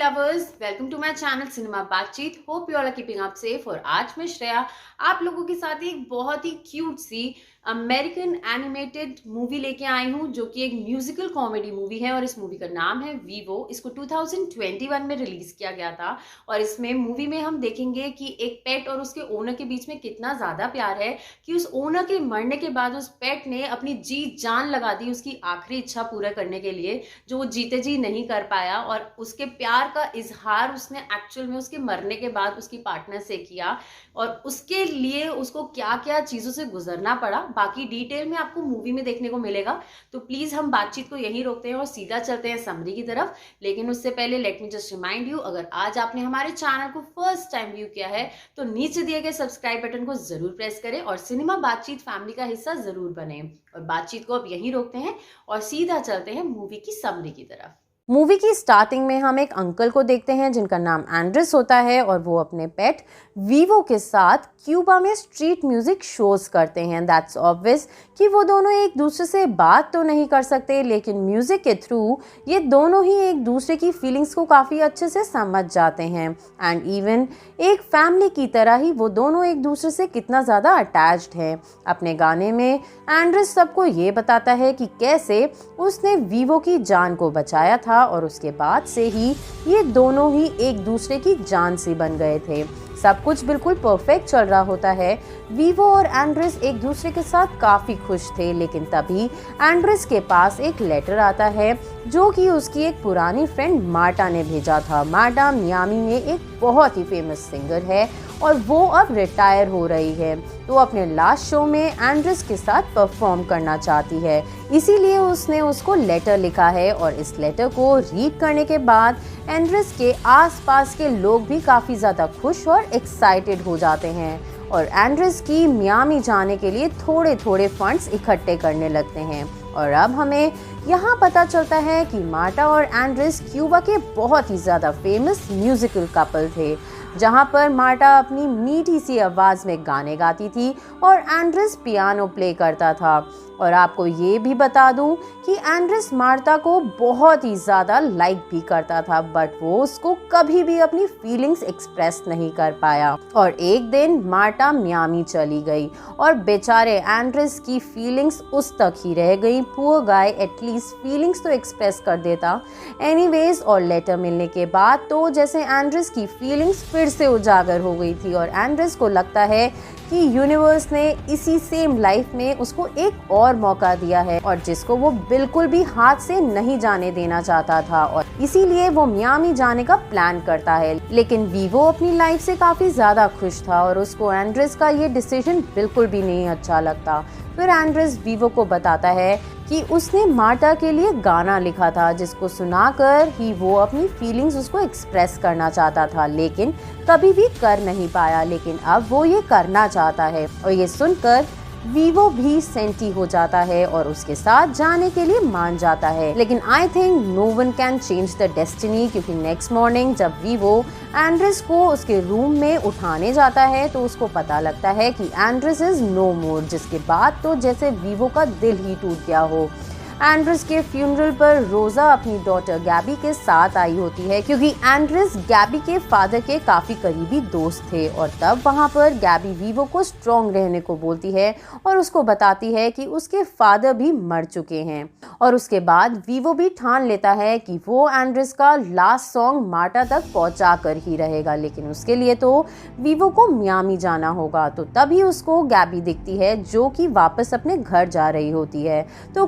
Lovers, welcome to my channel cinema बातचीत। Hope you all are keeping up safe. और आज मैं श्रेया आप लोगों के साथ एक बहुत ही क्यूट सी अमेरिकन एनिमेटेड मूवी लेके आई हूँ, जो कि एक म्यूजिकल कॉमेडी मूवी है और इस मूवी का नाम है वीवो। इसको 2021 में रिलीज किया गया था और इसमें मूवी में हम देखेंगे कि एक पेट और उसके ओनर के बीच में कितना ज्यादा प्यार है कि उस ओनर के मरने के बाद उस पेट ने अपनी जी जान लगा दी उसकी आखिरी इच्छा पूरा करने के लिए, जो वो जीते जी नहीं कर पाया। और उसके प्यार का इजहार उसने एक्चुअल में उसके मरने के बाद उसकी पार्टनर से किया और उसके लिए उसको क्या क्या चीजों से गुजरना पड़ा, बाकी डिटेल में आपको मूवी में देखने को मिलेगा। तो प्लीज हम बातचीत को यहीं रोकते हैं और सीधा चलते हैं समरी की तरफ। लेकिन उससे पहले let me just remind you, अगर आज आपने हमारे चैनल को फर्स्ट टाइम व्यू किया है तो नीचे दिए गए सब्सक्राइब बटन को जरूर प्रेस करें और सिनेमा बातचीत फैमिली का हिस्सा जरूर बने। और बातचीत को अब यहीं रोकते हैं और सीधा चलते हैं मूवी की समरी की तरफ। मूवी की स्टार्टिंग में हम एक अंकल को देखते हैं जिनका नाम एंड्रेस होता है और वो अपने पेट वीवो के साथ क्यूबा में स्ट्रीट म्यूजिक शोज करते हैं। दैट्स ऑब्वियस कि वो दोनों एक दूसरे से बात तो नहीं कर सकते, लेकिन म्यूजिक के थ्रू ये दोनों ही एक दूसरे की फीलिंग्स को काफ़ी अच्छे से समझ जाते हैं। एंड इवन एक फैमिली की तरह ही वो दोनों एक दूसरे से कितना ज़्यादा अटैच्ड हैं। अपने गाने में एंड्रेस सबको ये बताता है कि कैसे उसने वीवो की जान को बचाया था और उसके बाद से ही ये दोनों ही एक दूसरे की जान से बन गए थे। सब कुछ बिल्कुल परफेक्ट चल रहा होता है। वीवो और एंड्रेस एक दूसरे के साथ काफी खुश थे, लेकिन तभी एंड्रेस के पास एक लेटर आता है जो कि उसकी एक पुरानी फ्रेंड मार्टा ने भेजा था। मार्टा मियामी में एक बहुत ही फेमस सिंगर है और वो अब रिटायर हो रही है, तो अपने लास्ट शो में एंड्रेस के साथ परफॉर्म करना चाहती है। इसीलिए उसने उसको लेटर लिखा है और इस लेटर को रीड करने के बाद एंड्रेस के आसपास के लोग भी काफ़ी ज़्यादा खुश और एक्साइटेड हो जाते हैं और एंड्रेस की मियामी जाने के लिए थोड़े थोड़े फंड्स इकट्ठे करने लगते हैं। और अब हमें यहाँ पता चलता है कि मार्टा और एंड्रेस क्यूबा के बहुत ही ज़्यादा फेमस म्यूजिकल कपल थे, जहाँ पर मार्टा अपनी मीठी सी आवाज़ में गाने गाती थी और एंड्रेस पियानो प्ले करता था। और आपको ये भी बता दूं कि एंड्रेस मार्टा को बहुत ही ज़्यादा लाइक भी करता था, बट वो उसको कभी भी अपनी फीलिंग्स एक्सप्रेस नहीं कर पाया। और एक दिन मार्टा मियामी चली गई और बेचारे एंड्रेस की फीलिंग्स उस तक ही रह गई। पुअर गाय एटलीस्ट फीलिंग्स तो एक्सप्रेस कर देता। एनीवेज, और लेटर मिलने के बाद तो जैसे एंड्रेस की फीलिंग्स फिर से उजागर हो गई थी और एंड्रेस को लगता है कि यूनिवर्स ने इसी सेम लाइफ में उसको एक और मौका दिया है और जिसको वो बिल्कुल भी हाथ से नहीं जाने देना चाहता था, और इसीलिए वो मियामी जाने का प्लान करता है। लेकिन वीवो अपनी लाइफ से काफी ज्यादा खुश था और उसको एंड्रेस का ये डिसीजन बिल्कुल भी नहीं अच्छा लगता। फिर एंड्रेस वीवो को बताता है कि उसने मार्टा के लिए गाना लिखा था, जिसको सुनाकर ही वो अपनी फीलिंग्स उसको एक्सप्रेस करना चाहता था, लेकिन कभी भी कर नहीं पाया। लेकिन अब वो ये करना चाहता है और ये सुनकर वीवो भी सेंटी हो जाता है और उसके साथ जाने के लिए मान जाता है। लेकिन I think no one can change the destiny, क्योंकि नेक्स्ट मॉर्निंग जब वीवो एंड्रेस को उसके रूम में उठाने जाता है तो उसको पता लगता है कि एंड्रेस इज नो मोर, जिसके बाद तो जैसे वीवो का दिल ही टूट गया हो। एंड्रेस के फ्यूनरल पर रोजा अपनी डॉटर गैबी के साथ आई होती है, क्योंकि एंड्रेस गैबी के फादर के काफी करीबी दोस्त थे। और तब वहां पर गैबी वीवो को स्ट्रॉन्ग रहने को बोलती है और उसको बताती है कि उसके फादर भी मर चुके हैं। और उसके बाद वीवो भी ठान लेता है कि वो एंड्रेस का लास्ट सॉन्ग मार्टा तक पहुंचा कर ही रहेगा, लेकिन उसके लिए तो वीवो को मियामी जाना होगा। तो तभी उसको गैबी दिखती है जो कि वापस अपने घर जा रही होती है, तो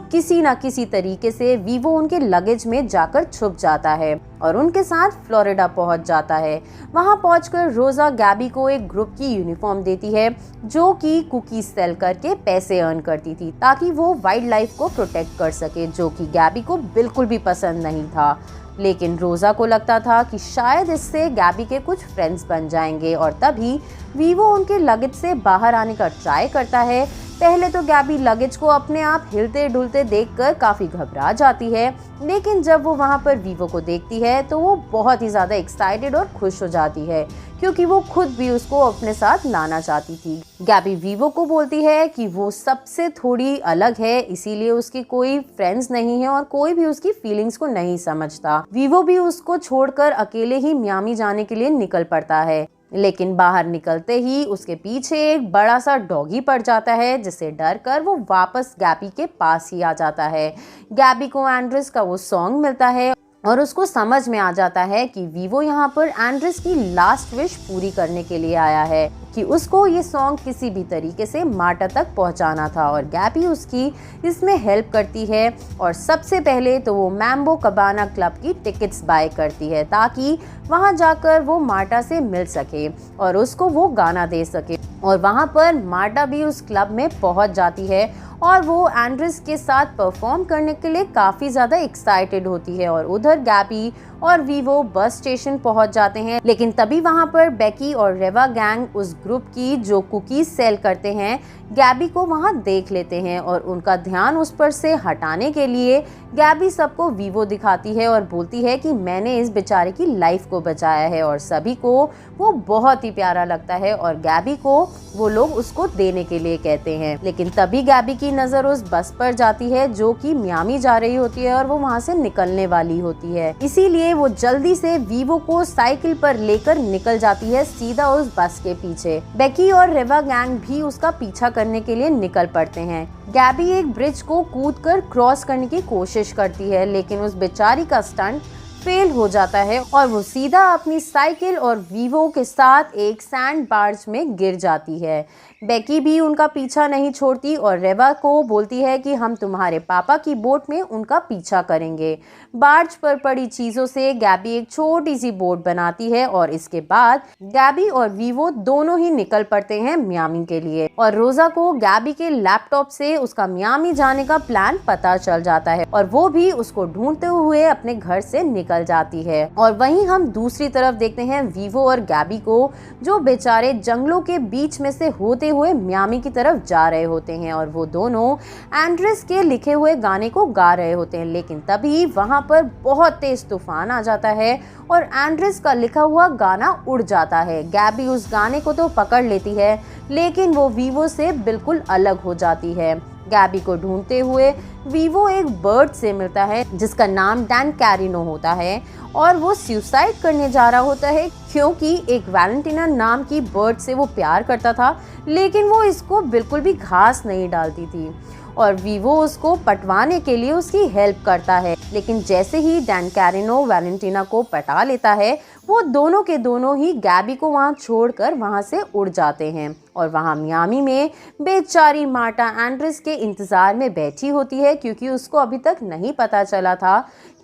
किसी तरीके से वीवो उनके लगेज में जाकर छुप जाता है और उनके साथ फ्लोरिडा पहुंच जाता है। वहां पहुंचकर रोजा गैबी को एक ग्रुप की यूनिफॉर्म देती है जो कि कुकीज सेल करके पैसे अर्न करती थी, ताकि वो वाइल्ड लाइफ को प्रोटेक्ट कर सके, जो कि गैबी को बिल्कुल भी पसंद नहीं था। लेकिन रोजा को लगता था कि शायद इससे गैबी के कुछ फ्रेंड्स बन जाएंगे। और तभी वीवो उनके लगेज से बाहर आने का ट्राई करता है, पहले तो गैबी लगेज को अपने आप हिलते डुलते देखकर काफी घबरा जाती है, लेकिन जब वो वहाँ पर वीवो को देखती है तो वो बहुत ही ज्यादा एक्साइटेड और खुश हो जाती है, क्योंकि वो खुद भी उसको अपने साथ लाना चाहती थी। गैबी वीवो को बोलती है कि वो सबसे थोड़ी अलग है, इसीलिए उसकी कोई फ्रेंड्स नहीं है और कोई भी उसकी फीलिंग्स को नहीं समझता। वीवो भी उसको छोड़कर अकेले ही मियामी जाने के लिए निकल पड़ता है, लेकिन बाहर निकलते ही उसके पीछे एक बड़ा सा डॉगी पड़ जाता है, जिससे डर कर वो वापस गैबी के पास ही आ जाता है। गैबी को एंड्रेस का वो सॉन्ग मिलता है और उसको समझ में आ जाता है कि वीवो यहाँ पर एंड्रेस की लास्ट विश पूरी करने के लिए आया है, कि उसको ये सॉन्ग किसी भी तरीके से मार्टा तक पहुंचाना था। और गैबी उसकी इसमें हेल्प करती है और सबसे पहले तो वो मैम्बो कबाना क्लब की टिकट्स बाय करती है, ताकि वहां जाकर वो मार्टा से मिल सके और उसको वो गाना दे सके। और वहां पर मार्टा भी उस क्लब में पहुंच जाती है और वो एंड्रेस के साथ परफॉर्म करने के लिए काफी ज्यादा एक्साइटेड होती है। और उधर गैबी और वीवो बस स्टेशन पहुंच जाते हैं, लेकिन तभी वहां पर बेकी और रेवा गैंग उस ग्रुप की जो कुकीज सेल करते हैं गैबी को वहां देख लेते हैं और उनका ध्यान उस पर से हटाने के लिए गैबी सबको वीवो दिखाती है और बोलती है कि मैंने इस बेचारे की लाइफ को बचाया है। और सभी को वो बहुत ही प्यारा लगता है और गैबी को वो लोग उसको देने के लिए कहते हैं। लेकिन तभी गैबी की नजर उस बस पर जाती है जो कि मियामी जा रही होती है और वो वहां से निकलने वाली होती है, इसीलिए वो जल्दी से वीवो को साइकिल पर लेकर निकल जाती है सीधा उस बस के पीछे। बेकी और रेवा गैंग भी उसका पीछा करने के लिए निकल पड़ते हैं। गैबी एक ब्रिज को कूदकर क्रॉस करने की कोशिश करती है, लेकिन उस बेचारी का स्टंट फेल हो जाता है और वो सीधा अपनी साइकिल और वीवो के साथ एक सैंड बार्ज में गिर जाती है। बेकी भी उनका पीछा नहीं छोड़ती और रेवा को बोलती है कि हम तुम्हारे पापा की बोट में उनका पीछा करेंगे। बार्ज पर पड़ी चीजों से गैबी एक छोटी सी बोट बनाती है और इसके बाद गैबी और वीवो दोनों ही निकल पड़ते हैं मियामी के लिए। और रोजा को गैबी के लैपटॉप से उसका मियामी जाने का प्लान पता चल जाता है और वो भी उसको ढूंढते हुए अपने घर से निकल जाती है। और वहीं हम दूसरी तरफ देखते हैं वीवो और गैबी को, जो बेचारे जंगलों के बीच में से होते हुए मियामी की तरफ जा रहे होते हैं और वो दोनों एंड्रेस के लिखे हुए गाने को गा रहे होते हैं। लेकिन तभी वहां पर बहुत तेज तूफान आ जाता है और एंड्रेस का लिखा हुआ गाना उड़ जाता है। गैबी उस गाने को तो पकड़ लेती है, लेकिन वो वीवो से बिल्कुल अलग हो जाती है। गैबी को ढूंढते हुए वीवो एक बर्ड से मिलता है जिसका नाम डैन कैरिनो होता है और वो सुसाइड करने जा रहा होता है, क्योंकि एक वैलेंटिना नाम की बर्ड से वो प्यार करता था, लेकिन वो इसको बिल्कुल भी घास नहीं डालती थी और वीवो उसको पटवाने के लिए उसकी हेल्प करता है। लेकिन जैसे ही डैन कैरिनो वैलेंटिना को पटा लेता है, वो दोनों के दोनों ही गैबी को वहां छोड़कर वहां से उड़ जाते हैं। और वहां मियामी में बेचारी मार्टा एंड्रेस के इंतजार में बैठी होती है, क्योंकि उसको अभी तक नहीं पता चला था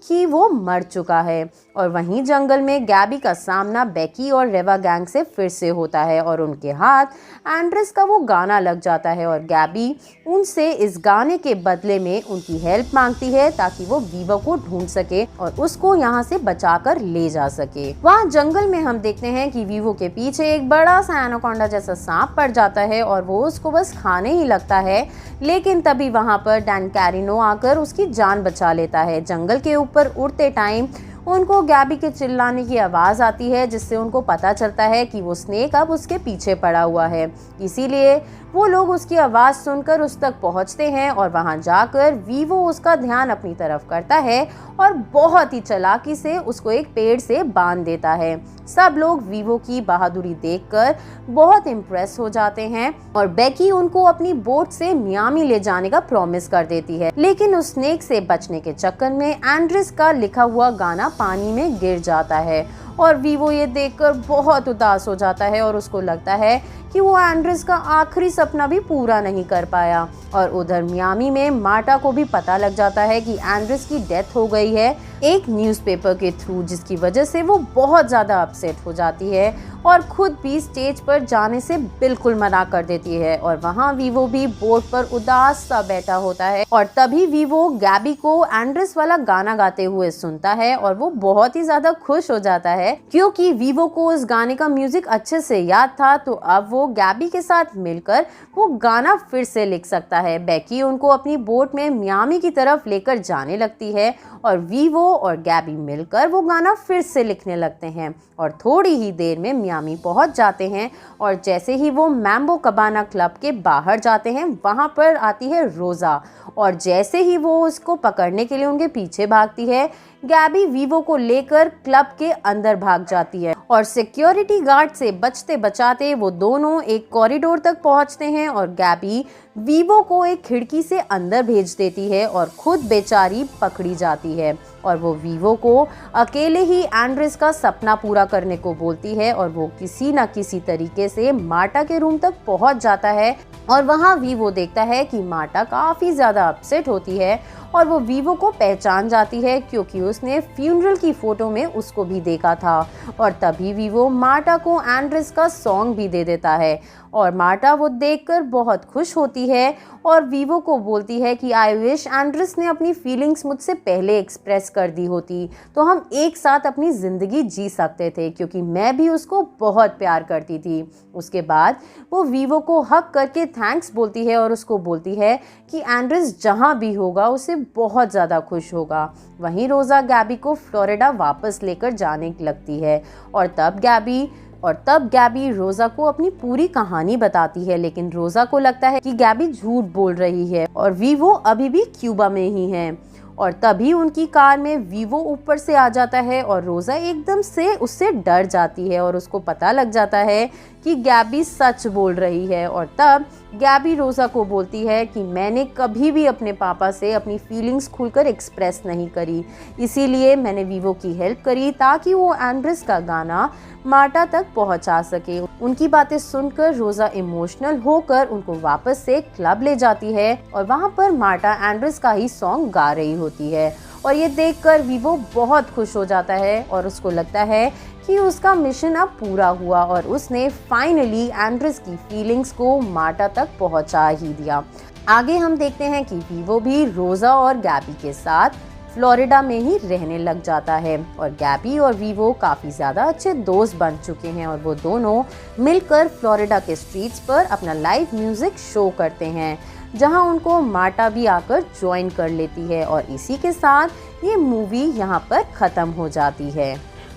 कि वो मर चुका है। और वहीं जंगल में गैबी का सामना बेकी और रेवा गैंग से फिर से होता है और उनके हाथ एंड्रेस का वो गाना लग जाता है और गैबी उनसे इस गाने के बदले में उनकी हेल्प मांगती है, ताकि वो वीवो को ढूंढ सके और उसको यहाँ से बचाकर ले जा सके। वहाँ जंगल में हम देखते हैं कि वीवो के पीछे एक बड़ा सा एनाकोंडा जैसा सांप पड़ जाता है और वो उसको बस खाने ही लगता है, लेकिन तभी वहाँ पर डैन कैरिनो आकर उसकी जान बचा लेता है। जंगल के ऊपर उड़ते टाइम उनको गैबी के चिल्लाने की आवाज आती है, जिससे उनको पता चलता है कि वो स्नेक अब उसके पीछे पड़ा हुआ है। इसीलिए वो लोग उसकी आवाज सुनकर उस तक पहुंचते हैं और वहां जाकर वीवो उसका ध्यान अपनी तरफ करता है और बहुत ही चालाकी से उसको एक पेड़ से बांध देता है। सब लोग वीवो की बहादुरी देखकर बहुत इम्प्रेस हो जाते हैं और बेकी उनको अपनी बोट से मियामी ले जाने का प्रॉमिस कर देती है, लेकिन उस स्नेक से बचने के चक्कर में एंड्रेस का लिखा हुआ गाना पानी में गिर जाता है और वीवो ये देखकर बहुत उदास हो जाता है और उसको लगता है कि वो एंड्रेस का आखिरी सपना भी पूरा नहीं कर पाया। और उधर मियामी में मार्टा को भी पता लग जाता है कि एंड्रेस की डेथ हो गई है, एक न्यूज़पेपर के थ्रू, जिसकी वजह से वो बहुत ज़्यादा अपसेट हो जाती है और खुद भी स्टेज पर जाने से बिल्कुल मना कर देती है। और वहाँ वीवो भी बोर्ड पर उदास सा बैठा होता है और तभी वीवो गैबी को एंड्रेस वाला गाना गाते हुए सुनता है और वो बहुत ही ज़्यादा खुश हो जाता है, क्योंकि वीवो को उस गाने का म्यूजिक अच्छे से याद था। तो अब वो गैबी के साथ मिलकर वो गाना फिर से लिख सकता है। बेकी उनको अपनी बोट में मियामी की तरफ लेकर जाने लगती है और वीवो और गैबी मिलकर वो गाना फिर से लिखने लगते हैं और थोड़ी ही देर में मियामी पहुंच जाते हैं। और जैसे ही वो मैम्बो कबाना क्लब के बाहर जाते हैं, वहां पर आती है रोजा और जैसे ही वो उसको पकड़ने के लिए उनके पीछे भागती है, गैबी वीवो को लेकर क्लब के अंदर भाग जाती है और सिक्योरिटी गार्ड से बचते बचाते वो दोनों एक कॉरिडोर तक पहुंचते हैं और गैबी वीवो को एक खिड़की से अंदर भेज देती है और खुद बेचारी पकड़ी जाती है और वो वीवो को अकेले ही एंड्रेस का सपना पूरा करने को बोलती है और वो किसी न किसी तरीके से मार्टा के रूम तक पहुंच जाता है। और वहाँ वीवो देखता है कि मार्टा काफ़ी ज़्यादा अपसेट होती है और वो वीवो को पहचान जाती है, क्योंकि उसने फ्यूनरल की फ़ोटो में उसको भी देखा था। और तभी वीवो मार्टा को एंड्रेस का सॉन्ग भी दे देता है और मार्टा वो देखकर बहुत खुश होती है और वीवो को बोलती है कि आई विश एंड्रेस ने अपनी फीलिंग्स मुझसे पहले एक्सप्रेस कर दी होती, तो हम एक साथ अपनी ज़िंदगी जी सकते थे, क्योंकि मैं भी उसको बहुत प्यार करती थी। उसके बाद वो वीवो को हक करके थैंक्स बोलती है और उसको बोलती है कि एंड्रेस जहाँ भी होगा उसे बहुत ज़्यादा खुश होगा। वहीं रोज़ा गैबी को फ्लोरिडा वापस लेकर जाने लगती है और तब गैबी रोज़ा को अपनी पूरी कहानी बताती है, लेकिन रोज़ा को लगता है कि गैबी झूठ बोल रही है और वीवो अभी भी क्यूबा में ही है। और तभी उनकी कार में वीवो ऊपर से आ जाता है और रोज़ा एकदम से उससे डर जाती है और उसको पता लग जाता है कि गैबी सच बोल रही है। और तब गैबी रोज़ा को बोलती है कि मैंने कभी भी अपने पापा से अपनी फीलिंग्स खुलकर एक्सप्रेस नहीं करी, इसीलिए मैंने वीवो की हेल्प करी ताकि वो एंड्रेस का गाना मार्टा तक पहुंचा सके। उनकी बातें सुनकर रोज़ा इमोशनल होकर उनको वापस से क्लब ले जाती है और वहां पर मार्टा एंड्रेस का ही सॉन्ग गा रही होती है और ये देखकर वीवो बहुत खुश हो जाता है और उसको लगता है कि उसका मिशन अब पूरा हुआ और उसने फाइनली एंड्रेस की फीलिंग्स को मार्टा तक पहुंचा ही दिया। आगे हम देखते हैं कि वीवो भी रोज़ा और गैबी के साथ फ्लोरिडा में ही रहने लग जाता है और गैबी और वीवो काफ़ी ज़्यादा अच्छे दोस्त बन चुके हैं और वो दोनों मिलकर फ्लोरिडा के स्ट्रीट्स पर अपना लाइव म्यूज़िक शो करते हैं, जहां उनको मार्टा भी आकर ज्वाइन कर लेती है। और इसी के साथ ये मूवी यहां पर ख़त्म हो जाती है।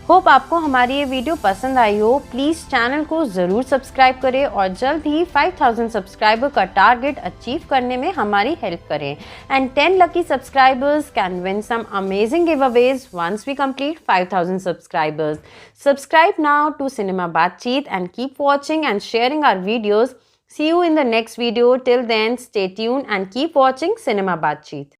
होप आपको हमारी ये वीडियो पसंद आई हो। प्लीज़ चैनल को ज़रूर सब्सक्राइब करें और जल्द ही 5000 सब्सक्राइबर का टारगेट अचीव करने में हमारी हेल्प करें। And 10 lucky subscribers can win some amazing giveaways once we complete 5000 subscribers. Subscribe now to Cinema Baatcheet and keep watching and sharing our videos. See you in the next video. Till then, stay tuned and keep watching Cinema Baatcheet.